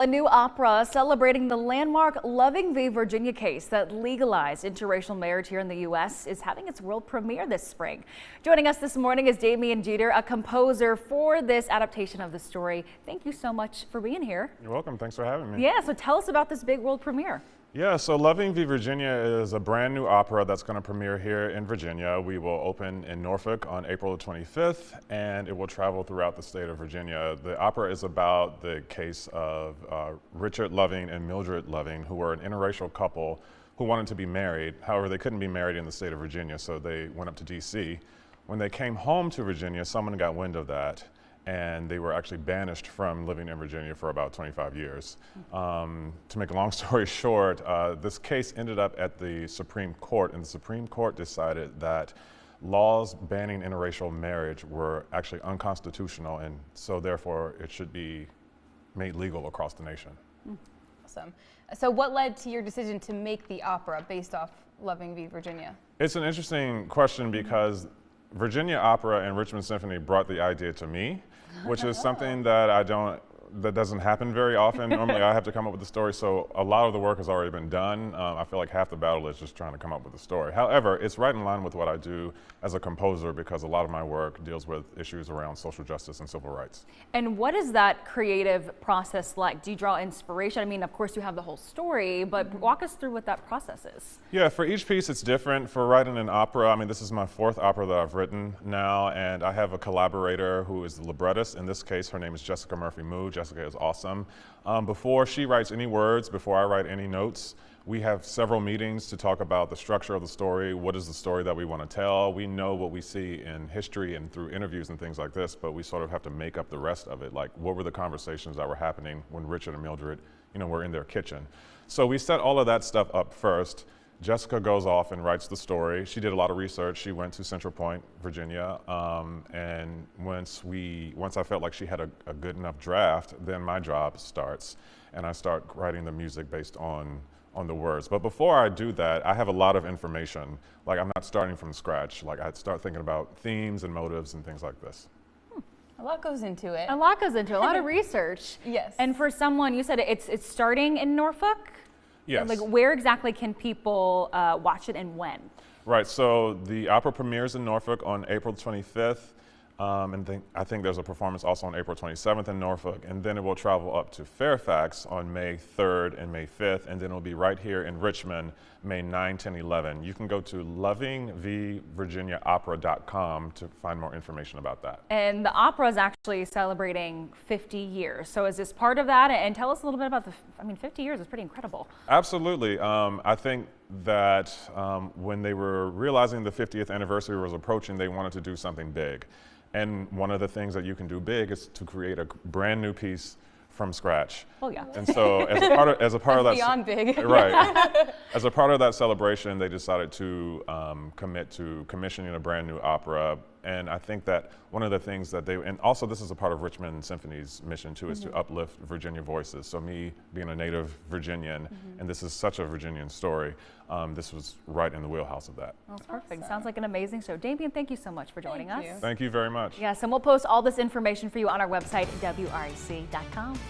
A new opera celebrating the landmark Loving v. Virginia case that legalized interracial marriage here in the U.S. is having its world premiere this spring. Joining us this morning is Damian Jeter, a composer for this adaptation of the story. Thank you so much for being here. You're welcome. Thanks for having me. Yeah, so tell us about this big world premiere. Yeah, so Loving v. Virginia is a brand new opera that's going to premiere here in Virginia. We will open in Norfolk on April 25th, and it will travel throughout the state of Virginia. The opera is about the case of Richard Loving and Mildred Loving, who were an interracial couple who wanted to be married. However, they couldn't be married in the state of Virginia, so they went up to D.C. When they came home to Virginia, someone got wind of that, and they were actually banished from living in Virginia for about 25 years. To make a long story short, this case ended up at the Supreme Court, and the Supreme Court decided that laws banning interracial marriage were actually unconstitutional, and so therefore it should be made legal across the nation. Awesome. So what led to your decision to make the opera based off Loving v. Virginia? It's an interesting question because Virginia Opera and Richmond Symphony brought the idea to me, which is something that doesn't happen very often. Normally I have to come up with the story, so a lot of the work has already been done. I feel like half the battle is just trying to come up with the story. However, it's right in line with what I do as a composer because a lot of my work deals with issues around social justice and civil rights. And what is that creative process like? Do you draw inspiration? I mean, of course you have the whole story, but walk us through what that process is. Yeah, for each piece it's different. For writing an opera, I mean, this is my fourth opera that I've written now, and I have a collaborator who is the librettist. In this case, her name is Jessica Murphy-Moo. Jessica is awesome. Before she writes any words, before I write any notes, we have several meetings to talk about the structure of the story. What is the story that we want to tell? We know what we see in history and through interviews and things like this, but we sort of have to make up the rest of it. Like, what were the conversations that were happening when Richard and Mildred, were in their kitchen? So we set all of that stuff up first. Jessica goes off and writes the story. She did a lot of research. She went to Central Point, Virginia, and once I felt like she had a good enough draft, then my job starts, and I start writing the music based on the words. But before I do that, I have a lot of information. Like, I'm not starting from scratch. Like, I start thinking about themes and motives and things like this. A lot goes into it. A lot goes into it, a lot of research. Yes. And for someone, you said it's starting in Norfolk? Yes. Like, where exactly can people watch it and when? Right, so the opera premieres in Norfolk on April 25th, and I think there's a performance also on April 27th in Norfolk, and then it will travel up to Fairfax on May 3rd and May 5th, and then it'll be right here in Richmond, May 9, 10, 11. You can go to lovingvvirginiaopera.com to find more information about that. And the opera is actually celebrating 50 years. So is this part of that? And tell us a little bit about 50 years is pretty incredible. Absolutely. I think that when they were realizing the 50th anniversary was approaching, they wanted to do something big. And one of the things that you can do big is to create a brand new piece from scratch. Oh yeah. And so as a part of that beyond big. Right. As a part of that celebration, they decided to commit to commissioning a brand new opera. And I think that one of the things that and also this is a part of Richmond Symphony's mission too, is to uplift Virginia voices. So me being a native Virginian, and this is such a Virginian story, this was right in the wheelhouse of that. Well, perfect. Sounds like an amazing show. Damian, thank you so much for joining us. Thank you very much. Yes, and we'll post all this information for you on our website, WREC.com.